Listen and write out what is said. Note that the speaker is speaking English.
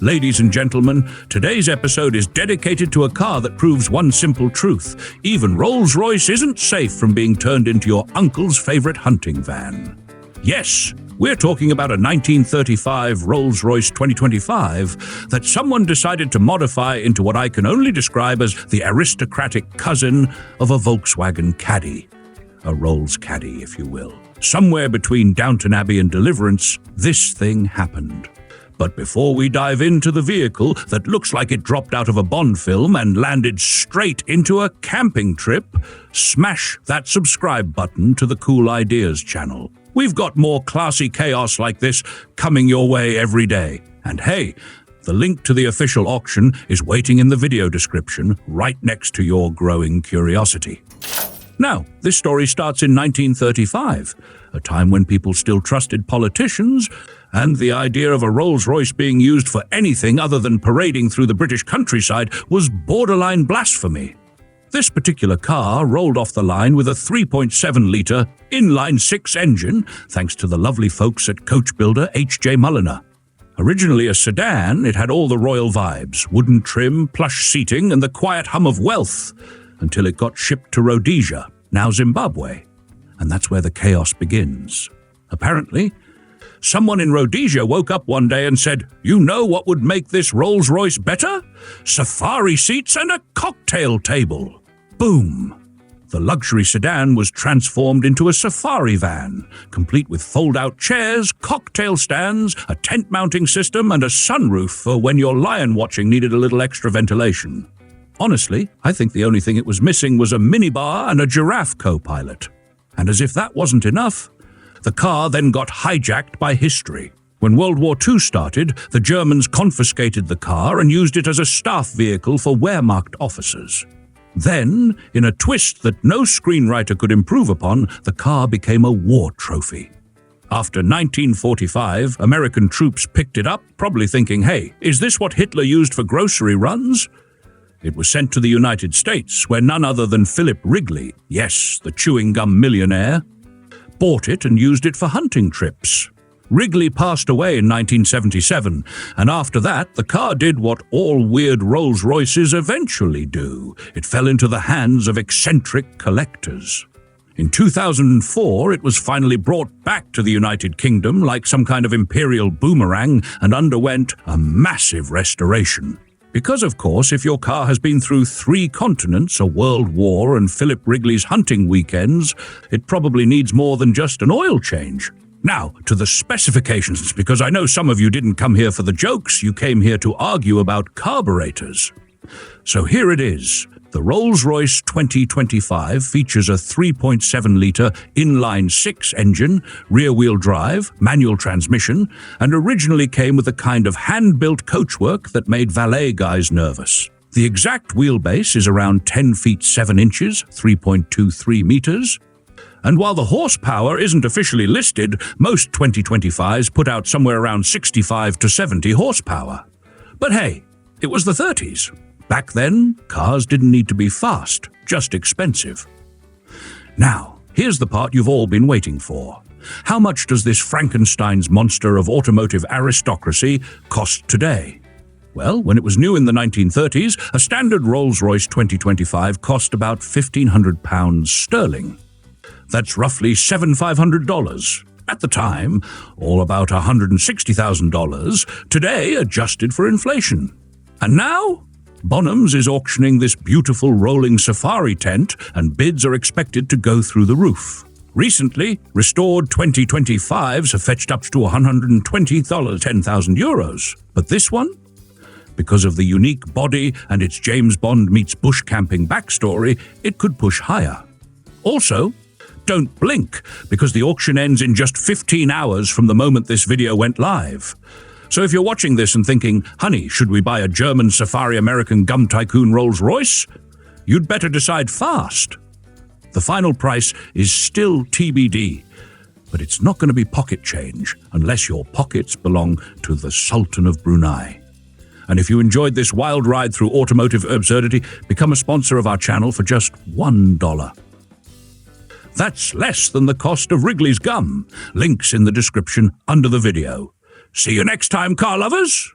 Ladies and gentlemen, today's episode is dedicated to a car that proves one simple truth. Even Rolls-Royce isn't safe from being turned into your uncle's favorite hunting van. Yes, we're talking about a 1935 Rolls-Royce 2025 that someone decided to modify into what I can only describe as the aristocratic cousin of a Volkswagen Caddy. A Rolls Caddy, if you will. Somewhere between Downton Abbey and Deliverance, this thing happened. But before we dive into the vehicle that looks like it dropped out of a Bond film and landed straight into a camping trip, smash that subscribe button to the Cool Ideas channel. We've got more classy chaos like this coming your way every day. And hey, the link to the official auction is waiting in the video description right next to your growing curiosity. Now, this story starts in 1935, a time when people still trusted politicians, and the idea of a Rolls-Royce being used for anything other than parading through the British countryside was borderline blasphemy. This particular car rolled off the line with a 3.7-litre inline-six engine, thanks to the lovely folks at coach builder H.J. Mulliner. Originally a sedan, it had all the royal vibes, wooden trim, plush seating, and the quiet hum of wealth, until it got shipped to Rhodesia, now Zimbabwe. And that's where the chaos begins. Apparently, someone in Rhodesia woke up one day and said, "You know what would make this Rolls-Royce better? Safari seats and a cocktail table." Boom! The luxury sedan was transformed into a safari van, complete with fold-out chairs, cocktail stands, a tent-mounting system, and a sunroof for when your lion watching needed a little extra ventilation. Honestly, I think the only thing it was missing was a minibar and a giraffe co-pilot. And as if that wasn't enough, the car then got hijacked by history. When World War II started, the Germans confiscated the car and used it as a staff vehicle for Wehrmacht officers. Then, in a twist that no screenwriter could improve upon, the car became a war trophy. After 1945, American troops picked it up, probably thinking, hey, is this what Hitler used for grocery runs? It was sent to the United States, where none other than Philip Wrigley, yes, the chewing gum millionaire, bought it and used it for hunting trips. Wrigley passed away in 1977, and after that, the car did what all weird Rolls-Royces eventually do. It fell into the hands of eccentric collectors. In 2004, it was finally brought back to the United Kingdom like some kind of imperial boomerang and underwent a massive restoration. Because, of course, if your car has been through 3 continents, a world war, and Philip Wrigley's hunting weekends, it probably needs more than just an oil change. Now, to the specifications, because I know some of you didn't come here for the jokes, you came here to argue about carburetors. So here it is. The Rolls-Royce 2025 features a 3.7-litre inline-six engine, rear-wheel drive, manual transmission, and originally came with a kind of hand-built coachwork that made valet guys nervous. The exact wheelbase is around 10 feet 7 inches, 3.23 meters. And while the horsepower isn't officially listed, most 2025s put out somewhere around 65 to 70 horsepower. But hey, it was the 30s. Back then, cars didn't need to be fast, just expensive. Now, here's the part you've all been waiting for. How much does this Frankenstein's monster of automotive aristocracy cost today? Well, when it was new in the 1930s, a standard Rolls-Royce 2025 cost about £1,500 sterling. That's roughly $7,500. At the time, all about $160,000, today adjusted for inflation. And now? Bonhams is auctioning this beautiful rolling safari tent, and bids are expected to go through the roof. Recently, restored 2025s have fetched up to $120,000, 10,000 euros. But this one? Because of the unique body and its James Bond meets bush camping backstory, it could push higher. Also, don't blink, because the auction ends in just 15 hours from the moment this video went live. So if you're watching this and thinking, honey, should we buy a German Safari American gum tycoon Rolls-Royce? You'd better decide fast. The final price is still TBD, but it's not going to be pocket change unless your pockets belong to the Sultan of Brunei. And if you enjoyed this wild ride through automotive absurdity, become a sponsor of our channel for just $1. That's less than the cost of Wrigley's gum. Links in the description under the video. See you next time, car lovers!